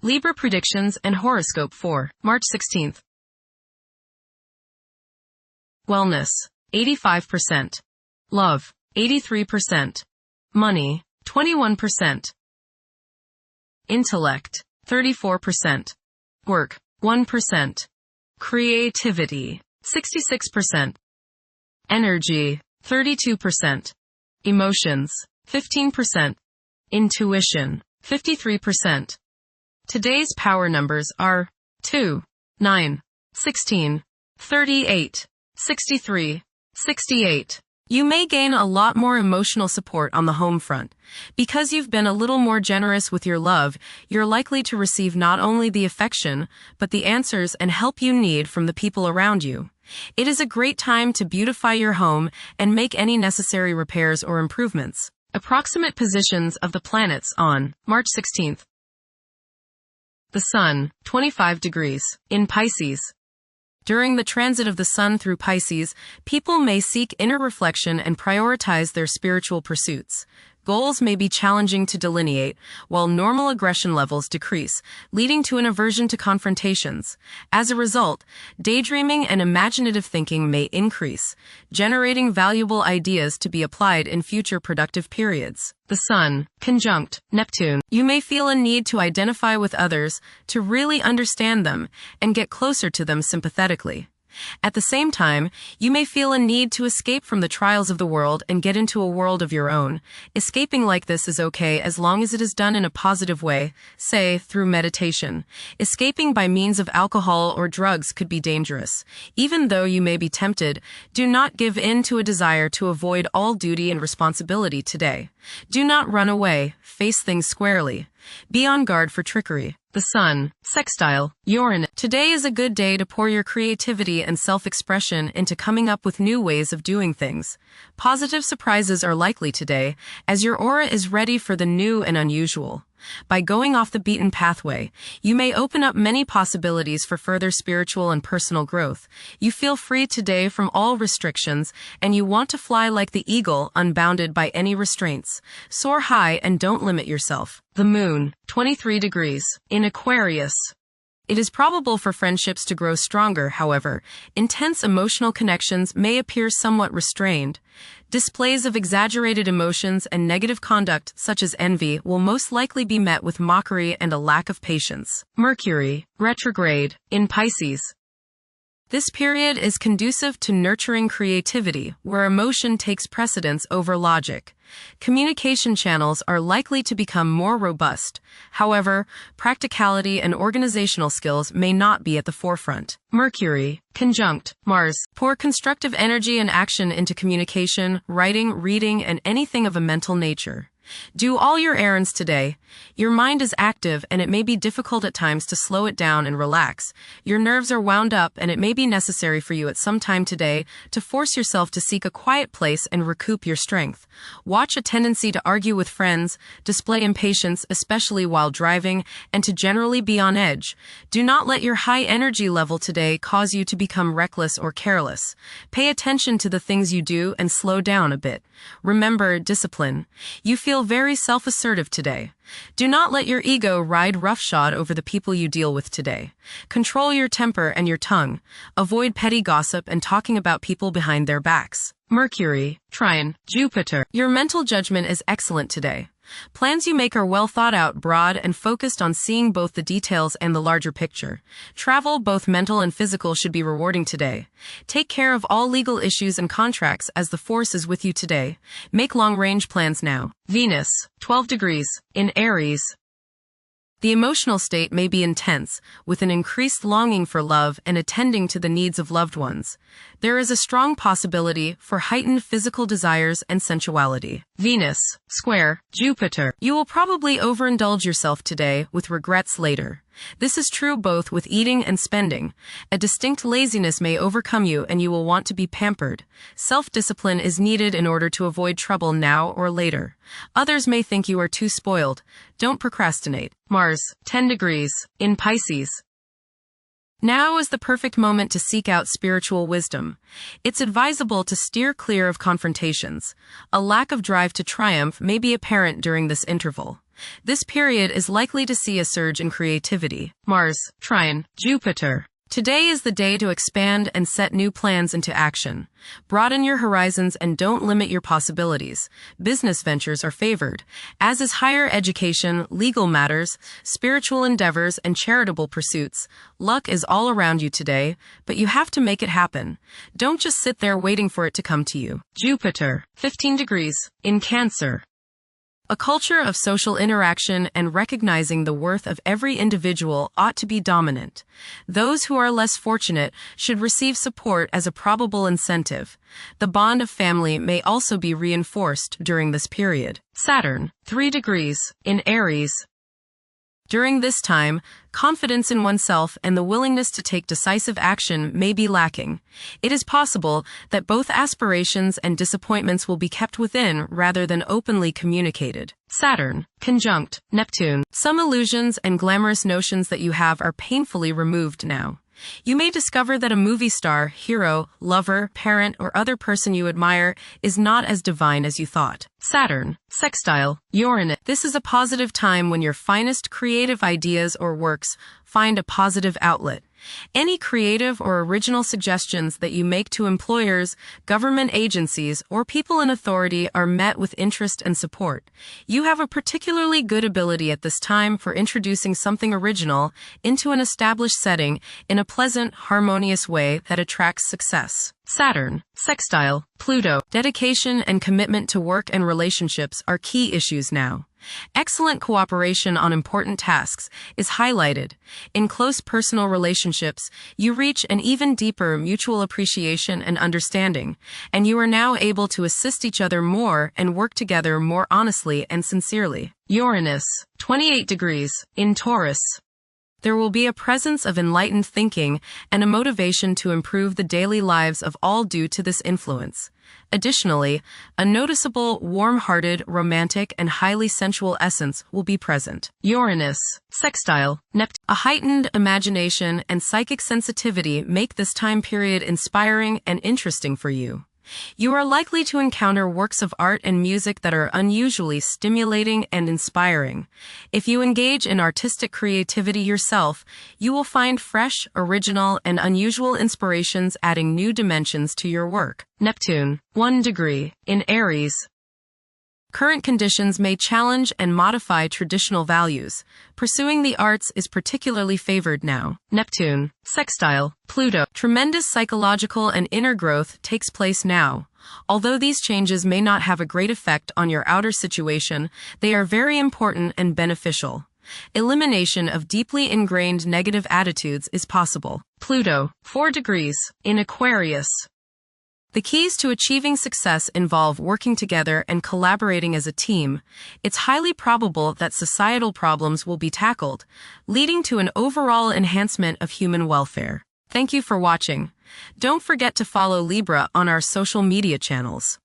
Libra predictions and horoscope for March 16th. Wellness, 85%. Love, 83%. Money, 21%. Intellect, 34%. Work, 1%. Creativity, 66%. Energy, 32%. Emotions, 15%. Intuition, 53%. Today's power numbers are 2, 9, 16, 38, 63, 68. You may gain a lot more emotional support on the home front. Because you've been a little more generous with your love, you're likely to receive not only the affection, but the answers and help you need from the people around you. It is a great time to beautify your home and make any necessary repairs or improvements. Approximate positions of the planets on March 16th. The Sun, 25 degrees, in Pisces. During the transit of the Sun through Pisces, people may seek inner reflection and prioritize their spiritual pursuits. Goals may be challenging to delineate, while normal aggression levels decrease, leading to an aversion to confrontations. As a result, daydreaming and imaginative thinking may increase, generating valuable ideas to be applied in future productive periods. The Sun, conjunct Neptune. You may feel a need to identify with others, to really understand them, and get closer to them sympathetically. At the same time, you may feel a need to escape from the trials of the world and get into a world of your own. Escaping like this is okay as long as it is done in a positive way, say, through meditation. Escaping by means of alcohol or drugs could be dangerous. Even though you may be tempted, do not give in to a desire to avoid all duty and responsibility today. Do not run away, face things squarely. Be on guard for trickery. The Sun, sextile Uranus. Today is a good day to pour your creativity and self-expression into coming up with new ways of doing things. Positive surprises are likely today, as your aura is ready for the new and unusual. By going off the beaten pathway, you may open up many possibilities for further spiritual and personal growth. You feel free today from all restrictions, and you want to fly like the eagle, unbounded by any restraints. Soar high and don't limit yourself. The Moon, 23 degrees, in Aquarius. It is probable for friendships to grow stronger, however. Intense emotional connections may appear somewhat restrained. Displays of exaggerated emotions and negative conduct, such as envy, will most likely be met with mockery and a lack of patience. Mercury, retrograde, in Pisces. This period is conducive to nurturing creativity, where emotion takes precedence over logic. Communication channels are likely to become more robust. However, practicality and organizational skills may not be at the forefront. Mercury, conjunct Mars. Pour constructive energy and action into communication, writing, reading, and anything of a mental nature. Do all your errands today. Your mind is active and it may be difficult at times to slow it down and relax. Your nerves are wound up and it may be necessary for you at some time today to force yourself to seek a quiet place and recoup your strength. Watch a tendency to argue with friends, display impatience, especially while driving, and to generally be on edge. Do not let your high energy level today cause you to become reckless or careless. Pay attention to the things you do and slow down a bit. Remember discipline. You feel very self-assertive today. Do not let your ego ride roughshod over the people you deal with today. Control your temper and your tongue. Avoid petty gossip and talking about people behind their backs. Mercury, trine Jupiter. Your mental judgment is excellent today. Plans you make are well thought out, broad, and focused on seeing both the details and the larger picture. Travel, both mental and physical, should be rewarding today. Take care of all legal issues and contracts as the force is with you today. Make long-range plans now. Venus, 12 degrees, in Aries. The emotional state may be intense, with an increased longing for love and attending to the needs of loved ones. There is a strong possibility for heightened physical desires and sensuality. Venus, square Jupiter. You will probably overindulge yourself today with regrets later. This is true both with eating and spending. A distinct laziness may overcome you and you will want to be pampered. Self-discipline is needed in order to avoid trouble now or later. Others may think you are too spoiled. Don't procrastinate. Mars, 10 degrees, in Pisces. Now is the perfect moment to seek out spiritual wisdom. It's advisable to steer clear of confrontations. A lack of drive to triumph may be apparent during this interval. This period is likely to see a surge in creativity. Mars, trine, Jupiter. Today is the day to expand and set new plans into action. Broaden your horizons and don't limit your possibilities. Business ventures are favored, as is higher education, legal matters, spiritual endeavors, and charitable pursuits. Luck is all around you today, but you have to make it happen. Don't just sit there waiting for it to come to you. Jupiter, 15 degrees, in Cancer. A culture of social interaction and recognizing the worth of every individual ought to be dominant. Those who are less fortunate should receive support as a probable incentive. The bond of family may also be reinforced during this period. Saturn, 3 degrees, in Aries. During this time, confidence in oneself and the willingness to take decisive action may be lacking. It is possible that both aspirations and disappointments will be kept within rather than openly communicated. Saturn, conjunct Neptune. Some illusions and glamorous notions that you have are painfully removed now. You may discover that a movie star, hero, lover, parent, or other person you admire is not as divine as you thought. Saturn, sextile Uranus. This is a positive time when your finest creative ideas or works find a positive outlet. Any creative or original suggestions that you make to employers, government agencies, or people in authority are met with interest and support. You have a particularly good ability at this time for introducing something original into an established setting in a pleasant, harmonious way that attracts success. Saturn, sextile Pluto. Dedication and commitment to work and relationships are key issues now. Excellent cooperation on important tasks is highlighted. In close personal relationships, you reach an even deeper mutual appreciation and understanding, and you are now able to assist each other more and work together more honestly and sincerely. Uranus, 28 degrees, in Taurus. There will be a presence of enlightened thinking and a motivation to improve the daily lives of all due to this influence. Additionally, a noticeable, warm-hearted, romantic, and highly sensual essence will be present. Uranus, sextile Neptune. A heightened imagination and psychic sensitivity make this time period inspiring and interesting for you. You are likely to encounter works of art and music that are unusually stimulating and inspiring. If you engage in artistic creativity yourself, you will find fresh, original, and unusual inspirations adding new dimensions to your work. Neptune, 1 degree, in Aries. Current conditions may challenge and modify traditional values. Pursuing the arts is particularly favored now. Neptune, sextile Pluto. Tremendous psychological and inner growth takes place now. Although these changes may not have a great effect on your outer situation, they are very important and beneficial. Elimination of deeply ingrained negative attitudes is possible. Pluto, 4 degrees, in Aquarius. The keys to achieving success involve working together and collaborating as a team. It's highly probable that societal problems will be tackled, leading to an overall enhancement of human welfare. Thank you for watching. Don't forget to follow Libra on our social media channels.